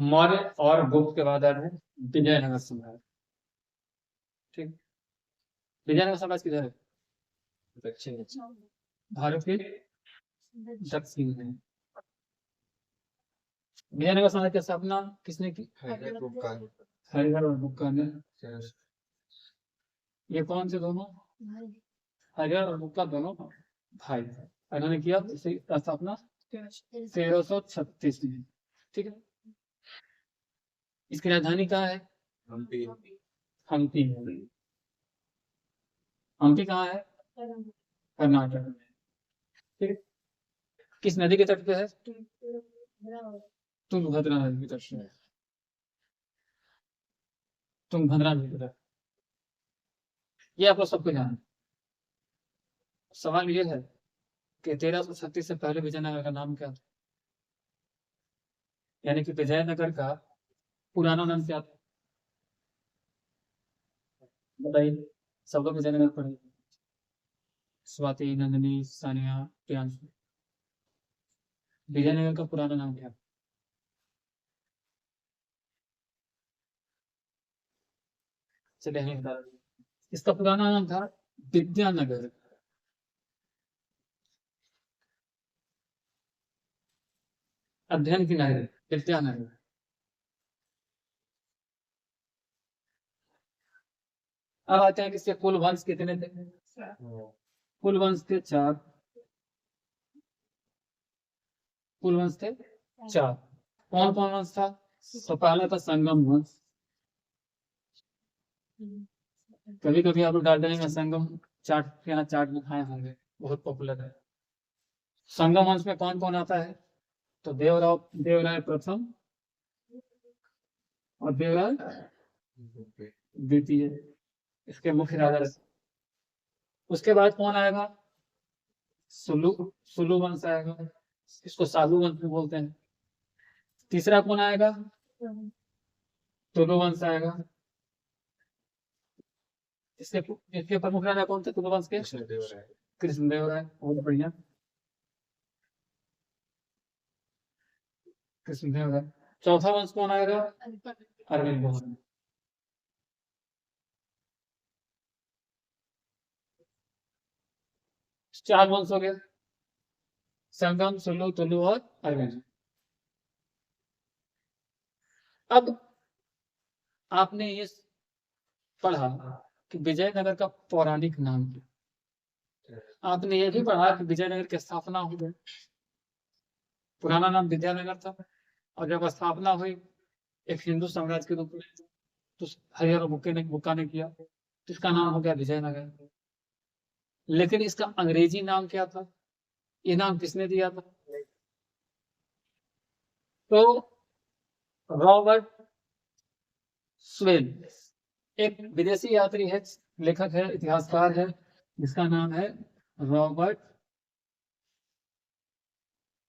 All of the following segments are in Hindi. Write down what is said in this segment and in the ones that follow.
मौर्य और गुप्त के बाद आ रहे हैं विजयनगर सम्राट। ठीक, विजयनगर साम्राज्य किधर है? दक्षिण में। भारत के दक्षिण में। विजयनगर साम्राज्य की स्थापना किसने की? हरिहर और बुक्का ने। ये कौन से दोनों? हरिहर और बुक्का दोनों भाई थे। इन्होंने किया इसी स्थापना 1336 में। ठीक है, इसकी राजधानी कहाँ है? हम्पी। हम्पी कहाँ है? कर्नाटक में। ठीक है, किस नदी के तट पे है? तुंगभद्रा नदी के तट पे है। तुंगभद्रा नदी के तट। ये आपको सबको जानना है। सवाल ये है कि 1336 से पहले विजयनगर का नाम क्या था? यानी कि विजयनगर का पुराना नाम क्या था? बताइए, सब लोग विजयनगर पढ़े। स्वाति, नंदिनी, सानिया, प्रियांशु। विजयनगर का पुराना नाम क्या था? चलिए हमें बता दीजिए। इसका पुराना नाम था विद्यानगर। अध्ययन की नगर, विद्यानगर। अब आते हैं कि इसके कुल वंश कितने थे? कुल वंश थे 4। कुल वंश थे 4। कौन कौन वंश था? तो पहला था संगम वंश। कभी कभी आप लोग डाल देंगे संगम चाट, यहाँ चाट में खाए होंगे, बहुत पॉपुलर है। संगम वंश में कौन कौन आता है? तो देवराय प्रथम और देवराय द्वितीय, इसके मुख्य राजा। उसके बाद कौन आएगा? सुलु सुलु वंश आएगा, इसको सालू वंश भी बोलते हैं। तीसरा कौन आएगा? तुलु वंश आएगा। इसके इसके प्रमुख राजा कौन थे तुलु वंश के? कृष्णदेवराय। बहुत बढ़िया, कृष्णदेवराय। चौथा वंश कौन आएगा? अरविंद वंश। चार वंश हो गए, संगम, सुलु, तुलु और अरविंद। अब आपने ये पढ़ा कि विजयनगर का पौराणिक नाम क्या? आपने ये भी पढ़ा कि विजयनगर की स्थापना हुई। पुराना नाम विद्यानगर था, और जब स्थापना हुई एक हिंदू साम्राज्य के रूप में, तो हरिहर और बुक्का ने किया, तो इसका नाम हो गया विजयनगर। लेकिन इसका अंग्रेजी नाम क्या था? ये नाम किसने दिया था? तो रॉबर्ट स्वेल, एक विदेशी यात्री है, लेखक है, इतिहासकार है, जिसका नाम है रॉबर्ट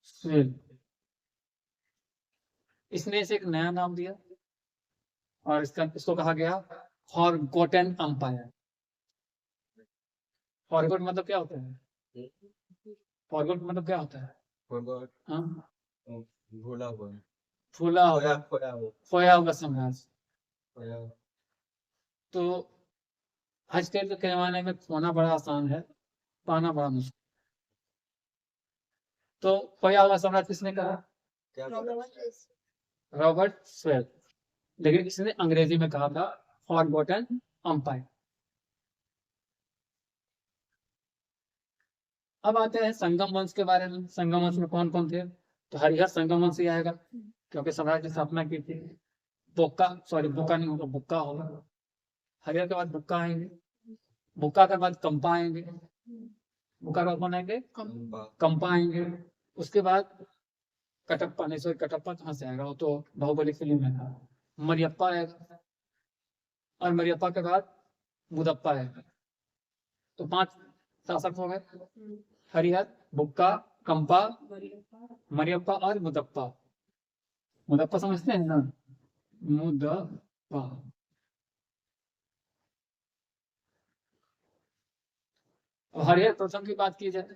स्वेल। इसने इसे एक नया नाम दिया, और इसको कहा गया फॉरगॉटन अंपायर। फॉरगॉट मतलब क्या होता है? फॉरगॉट मतलब क्या होता है? हाँ, भूला हुआ, भूला हुआ, खोया हुआ साम्राज्य। तो आजकल के जमाने में खोना बड़ा आसान है, पाना बड़ा मुश्किल। तो खोया हुआ साम्राज्य किसने कहा? Robert swell. लेकिन इसने अंग्रेजी में कहा था फॉरगॉटन अंपायर। अब आते हैं संगम वंश के बारे में। संगम वंश में कौन कौन थे? तो हरिहर संगम वंश ही आएगा, क्योंकि साम्राज्य की स्थापना की थी। बुक्का नहीं होगा, बुक्का होगा। हरिहर के बाद बुक्का आएंगे, बुक्का के बाद कंपा आएंगे, बुक्का के बाद कौन आएंगे? कंपा आएंगे। उसके बाद कटप्पा, नहीं सॉरी, कटप्पा कहाँ से आएगा? वो तो बाहुबली फिल्म में था। मरियप्पा आएगा, और मरियप्पा के बाद मुदप्पा आएगा। तो 5 शासक हो गए, हरिहर, बुक्का, कंपा, मरियप्पा और मुदप्पा। मुदप्पा समझते हैं ना? मुदप्पा। और हरिहर प्रथम की बात की जाए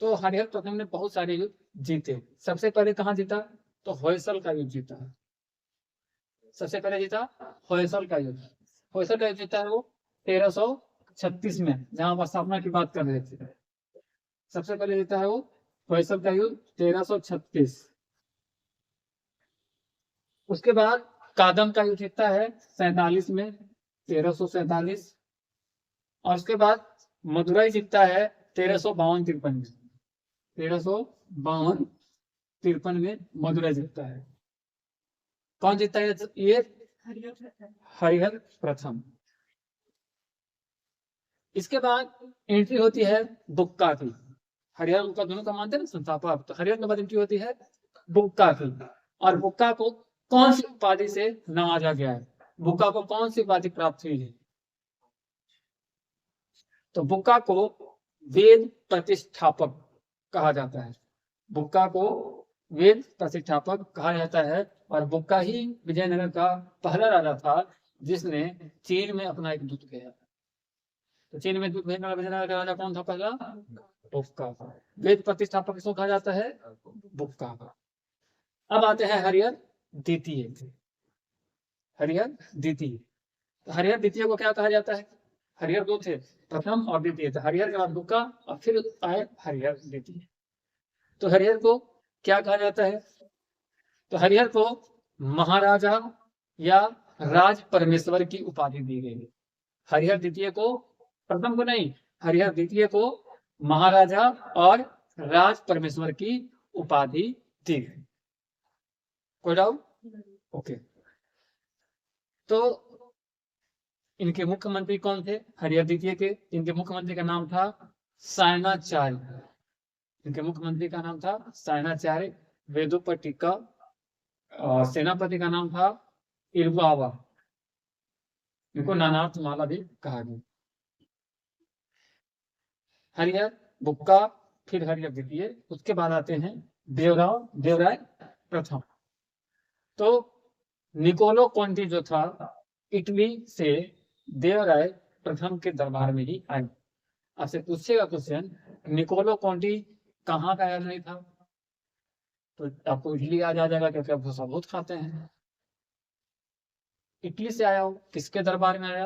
तो हरिहर प्रथम ने बहुत सारे युद्ध जीते। सबसे पहले कहाँ जीता? तो होयसल का युद्ध जीता है। सबसे पहले जीता होयसल का युद्ध। होयसल का युद्ध जीता है वो 1336 में, जहां पर स्थापना की बात कर रहे थे। सबसे पहले जीता है वो होयसल का युद्ध 1336। उसके बाद कादम का युद्ध जीतता है 47 में, 1347। और उसके बाद मदुरई जीतता है 1352-53 में। 1352-53 में मदुरई जीतता है। कौन जीतता है ये? हरिहर प्रथम। इसके बाद एंट्री होती है बुक्का की। हरिहर बुक्का दोनों का मानते हैं ना संस्थापक, तो हरिहर के बाद एंट्री होती है बुक्का की। और बुक्का को कौन सी उपाधि से नवाजा गया है? बुक्का को कौन सी उपाधि प्राप्त हुई है? तो बुक्का को वेद प्रतिष्ठापक कहा जाता है। बुक्का को वेद प्रतिष्ठापक कहा जाता है। और बुक्का ही विजयनगर का पहला राजा था जिसने चीन में अपना एक दूत भेजा। तो चीन में दूत भेजने वाला विजयनगर का राजा कौन था पहला? बुक्का। वेद प्रतिष्ठापक किसको कहा जाता है? बुक्का। अब आते हैं हरिहर द्वितीय। हरिहर द्वितीय। तो हरिहर द्वितीय को क्या कहा जाता है? हरिहर दो थे, प्रथम और द्वितीय। तो हरिहर के बाद बुक्का और फिर आए हरिहर द्वितीय। तो हरिहर को क्या कहा जाता है? तो हरिहर को महाराजा या राज परमेश्वर की उपाधि दी गई है। हरिहर द्वितीय को, प्रथम को नहीं, हरिहर द्वितीय को महाराजा और राज परमेश्वर की उपाधि दी गई। कोई डाउट? ओके। तो इनके मुख्यमंत्री कौन थे हरिहर द्वितीय के? इनके मुख्यमंत्री का नाम था सायणाचार्य। इनके मुख्यमंत्री का नाम था सायणाचार्य। वेदोपट्टी का सेनापति का नाम था इरबावा। इनको नानार्थ माला भी कहा गया। हरिहर, बुक्का, फिर हरिहर द्वितीय। उसके बाद आते हैं देवराय प्रथम। तो निकोलो कॉन्टी जो था इटली से देवराय प्रथम के दरबार में ही आए। आपसे पूछेगा क्वेश्चन, निकोलो कॉन्टी कहाँ का आदमी था? तो आपको इटली याद आ जाएगा क्योंकि आप डोसा बहुत खाते हैं। इटली से आया हो, किसके दरबार में आया?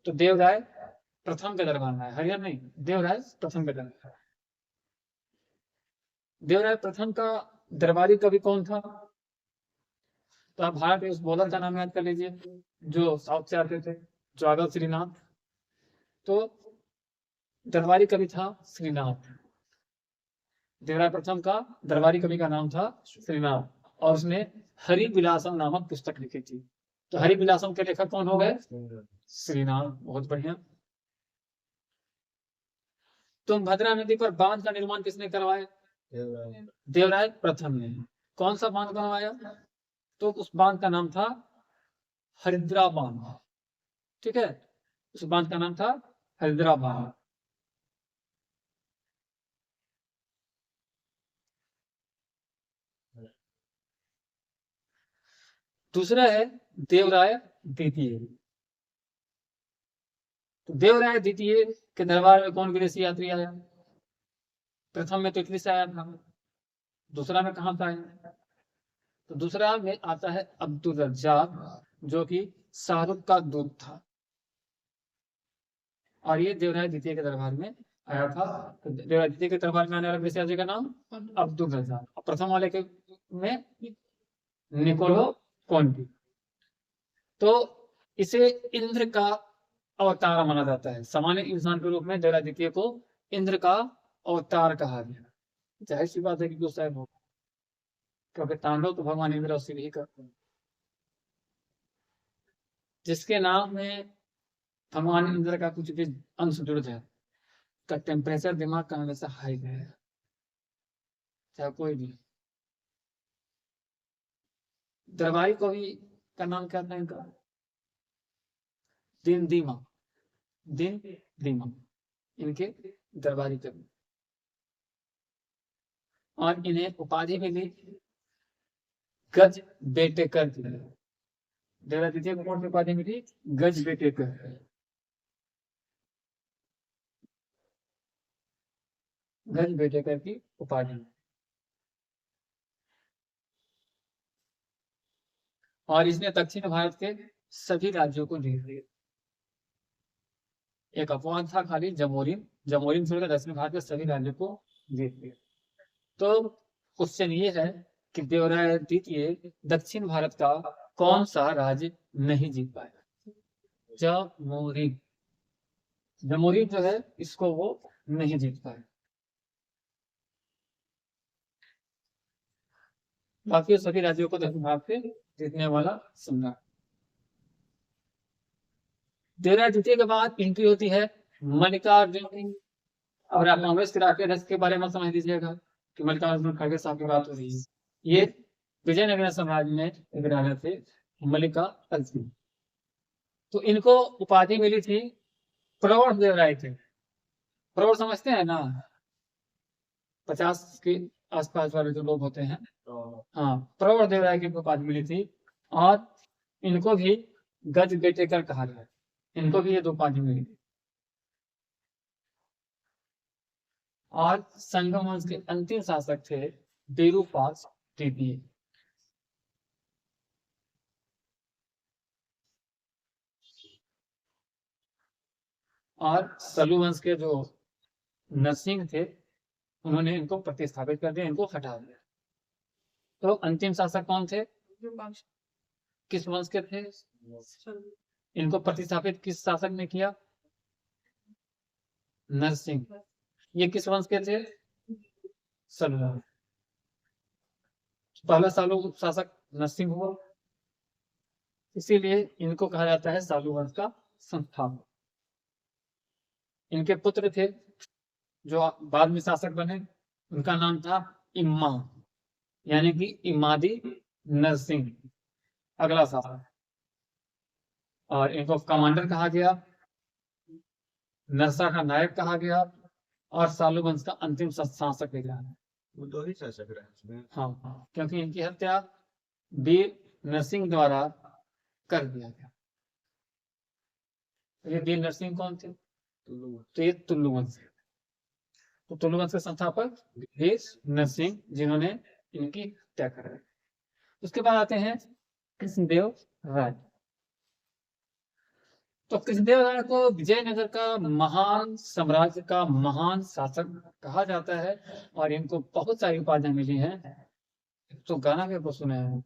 तो देवराय प्रथम के दरबार में आया। हरिहर नहीं, देवराय प्रथम के दरबार। देवराय प्रथम का दरबारी कवि कौन था? तो आप भारत के उस बॉलर का नाम याद कर लीजिए जो साउथ से आते थे, ज्वागल श्रीनाथ। तो दरबारी कवि था श्रीनाथ। देवराय प्रथम का दरबारी कवि का नाम था श्रीनाथ। और उसने हरिविलासम नामक पुस्तक लिखी थी। तो हरिविलासम के लेखक कौन हो गए? श्रीनाथ। बहुत बढ़िया। तुंगभद्रा नदी पर बांध का निर्माण किसने करवाया? देवराय प्रथम ने। कौन सा बांध बनवाया? तो उस बांध का नाम था हरिद्रा बांध। ठीक है, उस बांध का नाम था हरिद्रा बांध। दूसरा है देवराय द्वितीय। तो देवराय द्वितीय के दरबार में कौन विदेशी यात्री आया? प्रथम में तो इटली से आया था। दूसरा में कहां से आया? तो दूसरा में आता है अब्दुल रज्जाक, जो कि शाहरुख का दूत था। और ये देवराय द्वितीय के दरबार में आया था। तो देवराय द्वितीय के दरबार में आने वाले विदेशी यात्री का नाम अब्दुल रज्जाक। प्रथम वाले के में निकोलो कॉन्टी। तो इसे इंद्र का अवतार माना जाता है। सामान्य इंसान के रूप में देवराय द्वितीय को इंद्र का अवतार कहा गया। जाहिर सी बात है कि गुस्सा है, क्योंकि तांडव तो भगवान इंद्र उसी ही करते हैं। जिसके नाम में भगवान इंद्र का कुछ भी अंश जुड़ जाए, का टेम्परेचर दिमाग का हमेशा हाई रहेगा, चाहे कोई भी। दरबारी कवि का नाम क्या था इनका? दिन दीमा। दिन दीमा इनके दरबारी कवि। और इन्हें उपाधि मिली गज बेटेकर की। देवराय द्वितीय को कौन सी उपाधि मिली? गज बेटेकर। गज बेटेकर की उपाधि। और इसने दक्षिण भारत के सभी राज्यों को जीत लिया। एक अपवाद था खाली जमोरिन, जमोरिन छोड़कर दक्षिण भारत के सभी राज्यों को जीत लिया। तो क्वेश्चन ये है कि देवराय द्वितीय दक्षिण भारत का कौन सा राज्य नहीं जीत पाया? जमोरिन, जमोरिन जो है इसको वो नहीं जीत पाया। बाकी सभी राज्यों को दक्षिण भारत से जीतने वाला सम्राट। देवराय द्वितीय के बाद एंट्री होती है मल्लिकार्जुन की। और आप कांग्रेस के राष्ट्रीय अध्यक्ष के बारे में समझ लीजिएगा कि मल्लिकार्जुन खड़गे साहब की बात हो रही है। ये विजयनगर साम्राज्य में एक राजा थे मल्लिकार्जुन। तो इनको उपाधि मिली थी प्रौढ़ देवराय थे। प्रौढ़ समझते हैं ना, 50 के आसपास वाले जो लोग होते हैं, हाँ, प्रौढ़ देवराय की उपाधि मिली थी। और इनको भी गज बेटेकर कहा गया, इनको भी ये दो उपाधि मिली थी। और संगम वंश के अंतिम शासक थे विरूपाक्ष तृतीय। और सलू वंश के जो नरसिंह थे उन्होंने इनको प्रतिस्थापित कर दिया, इनको हटा दिया। तो अंतिम शासक कौन थे? किस वंश के थे? इनको प्रतिस्थापित किस शासक ने किया? नरसिंह। ये किस वंश के थे? सलू वंश। पहला सालू शासक नरसिंह हुआ, इसीलिए इनको कहा जाता है सालू वंश का संस्थापक। इनके पुत्र थे जो बाद में शासक बने, उनका नाम था इम्मा, यानी कि इमादी नरसिंह, अगला शासक। और इनको कमांडर कहा गया, नरसा का नायक कहा गया, और सालू वंश का अंतिम शासक भी रहा। वो दो ही शासक रहे इसमें। हाँ, क्योंकि इनकी हत्या वीर नरसिंह द्वारा कर दिया गया। ये वीर नरसिंह कौन थे? तो ये तुल्लु वंश। तो तुल्लु वंश के संस्थापक वीर नरसिंह, जिन्होंने इनकी हत्या कराई। उसके बाद आते हैं कृष्णदेव राय। तो कृष्णदेव राय को विजयनगर का महान साम्राज्य का महान शासक कहा जाता है, और इनको बहुत सारी उपाधियां मिली हैं। तो गाना भी आपको सुना है,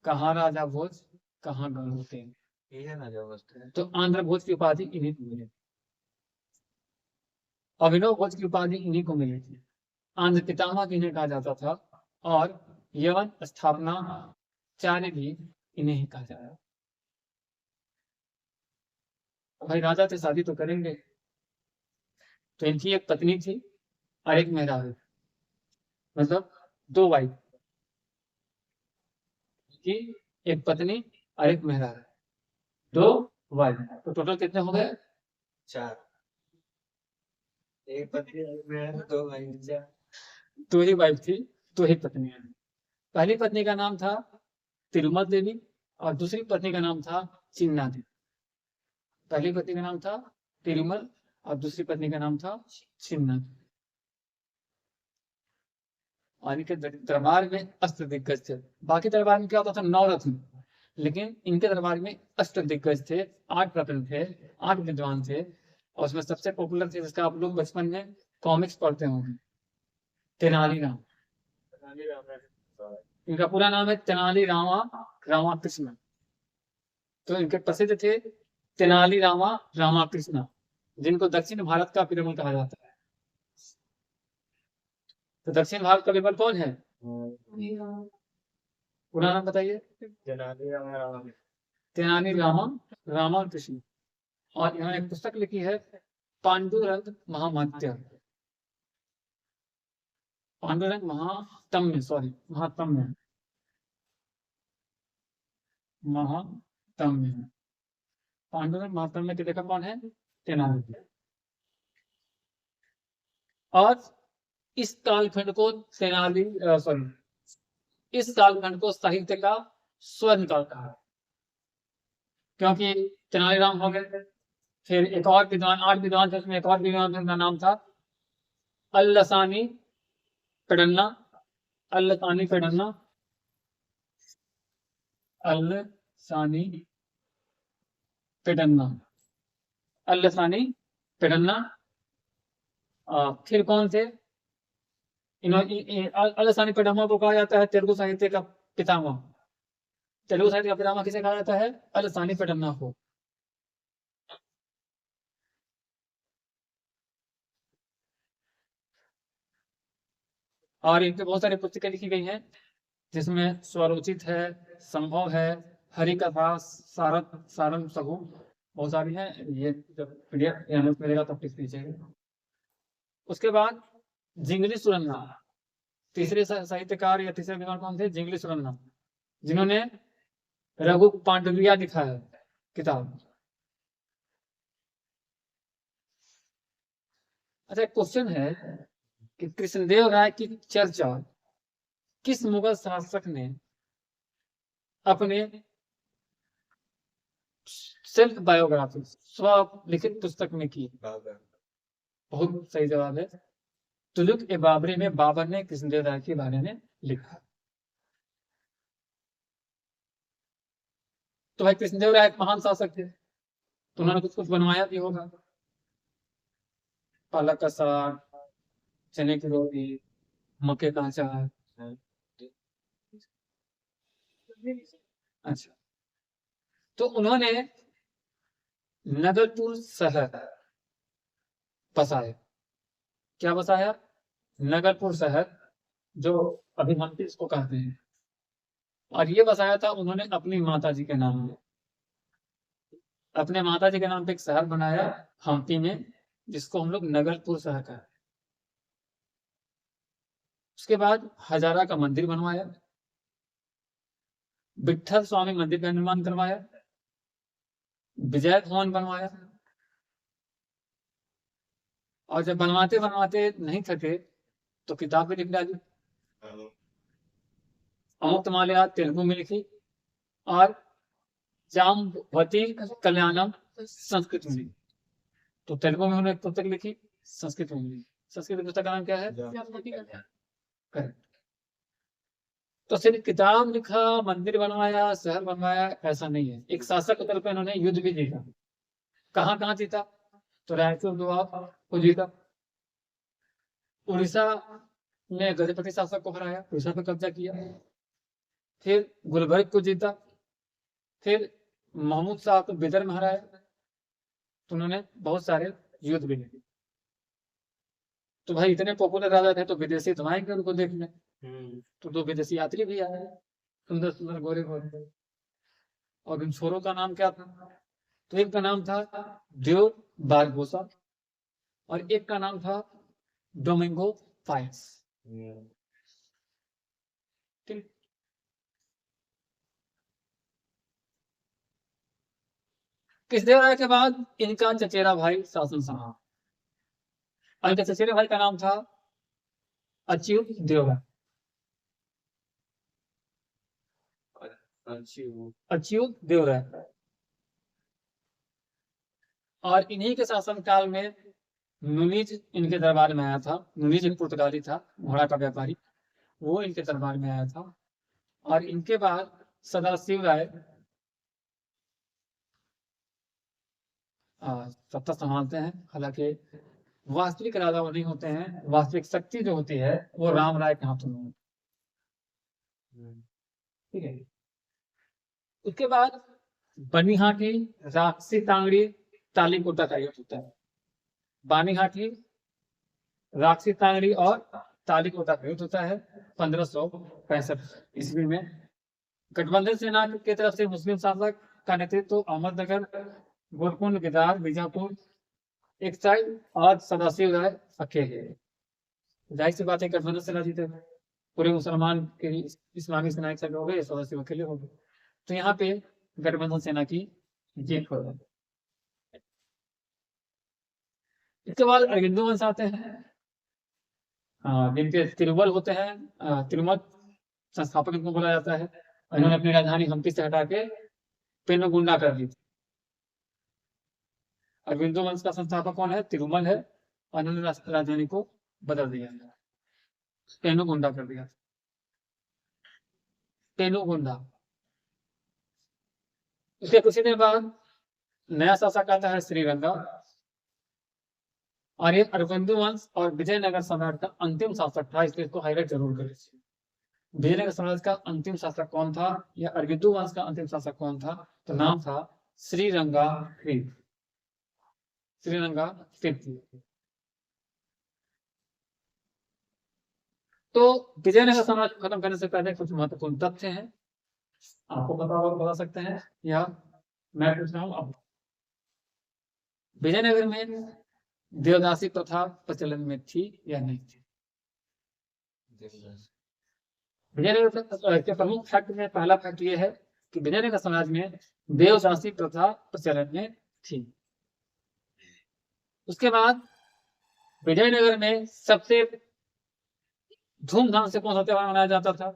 कहाँ राजा भोज कहाँ गंगू तेग, ये है ना जो अवस्था है। तो आंध्र भोज की उपाधि इन्हीं को मिली, अभिनव भोज की उपाधि इन्हीं को मिली थी, आंध्र पितामह इन्हें कहा जाता था, और यवन स्थापना चार्य भी इन्हें ही कहा जाता। भाई राजा थे, शादी तो करेंगे। तो इनकी एक पत्नी थी और एक मेहरारू, मतलब दो वाइफ की, एक पत्नी और एक मेहरारू, दो वाइफ। तो टोटल कितने हो गए? 4। एक पत्नी में दो भाई, 4। दो ही वाइफ थी, दो ही पत्नियां। पहली पत्नी का नाम था तिरुमल देवी और दूसरी पत्नी का नाम था चिन्ना देवी। पहली पत्नी का नाम था तिरुमल और दूसरी पत्नी का नाम था चिन्ना। और इनके दरबार में अष्ट दिग्गज थे। बाकी दरबार में क्या होता था? 9 रत्न, लेकिन इनके दरबार में अष्ट दिग्गज थे, 8 रत्न थे, 8 विद्वान थे। और उसमें सबसे पॉपुलर थे, जिसका आप लोग बचपन में कॉमिक्स पढ़ते होंगे, तेनालीराम। इनका पूरा नाम है तेनाली रामाकृष्ण। तो इनके प्रसिद्ध थे तेनाली रामाकृष्ण, जिनको दक्षिण भारत का बीरबल कहा जाता है। तो दक्षिण भारत का बीरबल कौन है? पूरा नाम बताइए। तेनाली रामाकृष्ण। और इन्होंने एक पुस्तक लिखी है पांडुरंग महामात्य, पांडुरंग महात्म्य, सॉरी महात्म्य, महात्म्य। पांडुरंग महात्म्य के लेखक कौन है? तेनाली। और इस कालखंड को तेनाली सॉरी इस कालखंड को साहित्य का स्वर्ण काल कहा, क्योंकि तेनालीराम हो गए, फिर एक और विद्वान, 8 विद्वान थे, उसमें एक और विद्वान का नाम था अल्लसानी पेडन्ना, अल्लसानी पेडन्ना, अल्लसानी पेडन्ना, अल्लसानी पेडन्ना। फिर कौन थे? अल्लसानी पेडन्ना को कहा जाता है तेलुगु साहित्य का पितामह। तेलुगु साहित्य का पितामह किसे कहा जाता है? अल्लसानी पेडन्ना को। और इनके बहुत सारी पुस्तकें लिखी गई हैं, जिसमें स्वरोचित है, संभव है, हरिकथा, सारम सगु, बहुत सारी हैं। ये जब पीडीएफ या नोट मिलेगा तब टिप्स दीजिएगा। उसके बाद जिंगली सुरन्ना, तीसरे साहित्यकार या तीसरे विद्वान कौन थे? जिंगली सुरन्ना, जिन्होंने रघु पांडविया लिखा है किताब। अच्छा, क्वेश्चन है कि कृष्णदेव राय की चर्चा किस मुगल शासक ने अपने सेल्फ बायोग्राफी, स्व लिखित पुस्तक में की? बाबर। बहुत सही जवाब है। तुजुक ए बाबरी में बाबर ने कृष्णदेव राय के बारे में लिखा। तो भाई कृष्णदेव राय एक महान शासक थे, तो उन्होंने कुछ कुछ बनवाया भी होगा। पालक का साग, चने की रोटी, मक्के का अचार। अच्छा, तो उन्होंने नगरपुर शहर बसाया। क्या बसाया? नगरपुर शहर, जो अभी हम इसको कहते हैं। और ये बसाया था उन्होंने अपनी माता जी के नाम पे। अपने माता जी के नाम पे एक शहर बनाया हम्पी में, जिसको हम लोग नगरपुर शहर कहते हैं। उसके बाद हजारा का मंदिर बनवाया, विठल स्वामी मंदिर का निर्माण करवाया, विजय भवन बनवाया। और जब बनवाते बनवाते नहीं थके तो किताब भी लिख डाली। अमुक्तमाल्या तेलुगु में लिखी और जाम्बवती कल्याणम संस्कृत में। तो तेलुगु में उन्होंने एक पुस्तक लिखी, संस्कृत में लिखी। संस्कृत पुस्तक का नाम क्या है? करेक्ट। तो सिर्फ किताब लिखा, मंदिर बनवाया, शहर बनवाया, ऐसा नहीं है। एक शासक के तौर पर इन्होंने युद्ध भी जीता। कहाँ कहाँ जीता? तो रायचूर दोआब को जीता, उड़ीसा में गजपति शासक को हराया, उड़ीसा पर कब्जा किया, फिर गुलबर्ग को जीता, फिर महमूद शाह को बिदर में हराया। तो उन्होंने बहुत सारे युद्ध भी लड़े। तो भाई इतने पॉपुलर राजा थे, तो विदेशी तो आएंगे उनको देखने। तो दो विदेशी यात्री भी आए, सुंदर सुंदर गोरे गोरे। और इन छोरों का नाम क्या था? तो एक का नाम था देव बारबोसा और एक का नाम था डोमिंगो फायस। ठीक। कृष्णदेव राय के बाद इनका चचेरा भाई शासन संभाला, और इनके चचेरे भाई का नाम था अच्युत देव राय। अच्युत देव राय। और इन्हीं के शासन काल में नुनीज इनके दरबार में आया था। नुनीज एक पुर्तगाली था, घोड़ा का व्यापारी, वो इनके दरबार में आया था। और इनके बाद सदाशिव राय सत्ता संभालते हैं। हालांकि वास्तविक राजा वो नहीं होते हैं, वास्तविक शक्ति जो होती है वो राम राय के हाथों में होती है। ठीक है। उसके बाद बनिहाटी, राक्षसी तांगड़ी, तालीकोटा का युद्ध होता है। बानीहाटी, राक्षसी तांगड़ी और तालीकोटा का युद्ध होता है 1565 ईस्वी में। गठबंधन सेना की तरफ से मुस्लिम शासक का नेतृत्व अहमदनगर, गोलकुंड, गिदार, बीजापुर एक साइड और सदाशिव राय अकेले। जाहिर सी बात है गठबंधन सेना जीते, पूरे मुसलमान के इस्लामी सेना एक साइड हो गए, सदाशिव अकेले हो गए। तो यहाँ पे गठबंधन सेना की जीत हो गई। इसके बाद अरविंदो वंश आते हैं, जिनके तिरुवल होते हैं। तिरुमत संस्थापक इनको बोला जाता है। इन्होंने अपनी राजधानी हम्पी से हटा के पेनुगुंडा कर दी थी। अरविंदो वंश का संस्थापक कौन है? तिरुमल है। और इन्होंने राजधानी को बदल दिया, पेनुगुंडा कर दिया। पेनुगुंडा। इसके कुछ ही देर बाद नया शासक आता है श्रीरंगा, और ये अरविंदु वंश और विजयनगर सम्राट का अंतिम शासक था, इसलिए इसको हाईलाइट जरूर करें। विजयनगर साम्राज्य का अंतिम शासक कौन था, या अरविंदु वंश का अंतिम शासक कौन था, तो नाम था श्रीरंगाकृत। श्रीरंगाकृत। तो विजयनगर साम्राज्य को खत्म करने से पहले कुछ महत्वपूर्ण तथ्य हैं, आपको पता होगा बता सकते हैं, या मैं पूछ रहा हूं आप। विजयनगर में देवदासी प्रथा प्रचलन में थी या नहीं थी? विजयनगर के प्रमुख फैक्ट में पहला फैक्ट ये है कि विजयनगर समाज में देवदासी प्रथा प्रचलन में थी। उसके बाद विजयनगर में सबसे धूमधाम से कौन सा त्योहार मनाया जाता था?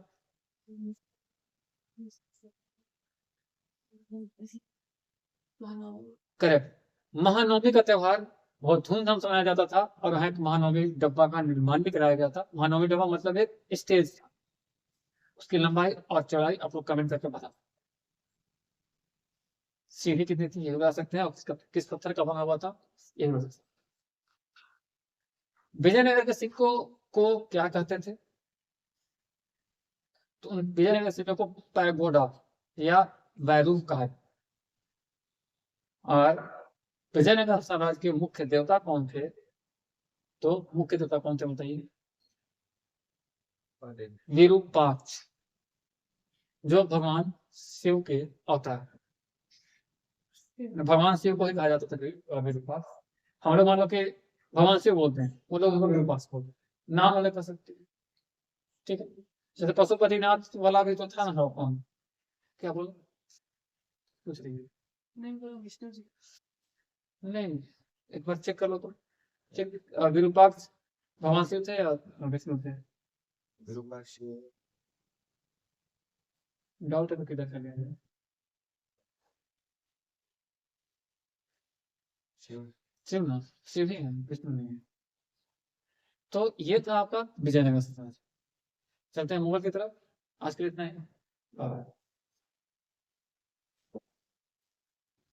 करेक्ट, महानवमी का त्योहार बहुत धूमधाम से मनाया जाता था, और वहां एक महानवमी डब्बा का निर्माण भी कराया गया था। महानवमी डब्बा मतलब एक स्टेज था, उसकी लंबाई और चौड़ाई आप लोग कमेंट करके बता। सीढ़ी कितनी थी ये बता सकते हैं, और किस पत्थर का बना हुआ था ये बता सकते हैं। विजयनगर के सिक्कों को क्या कहते थे? तो विजयनगर के सिक्कों को पैगोडा या वैरूप कहा। और विजयनगर साम्राज्य के मुख्य देवता कौन थे? तो मुख्य देवता कौन थे बताइए? विरूपाक्ष, जो भगवान शिव के अवतार। भगवान शिव को ही कहा जाता था विरूपाक्ष। हम लोग मान लो कि भगवान शिव बोलते हैं, वो लोग विरूपाक्ष बोलते हैं, नाम अलग कर सकते हैं, ठीक है। जैसे पशुपतिनाथ वाला भी तो था ना, कौन क्या बोलो पूछ रही है? नहीं बोलो विष्णु जी। नहीं, एक बार चेक कर लो तो। चेक, विरूपाक्ष भगवान शिव थे या विष्णु थे? विरूपाक्ष डाउट है तो किधर चले गए? शिव ना, शिव ही है, विष्णु नहीं है। तो ये था आपका विजयनगर साम्राज्य। चलते हैं मुगल की तरफ। आज के लिए इतना ही।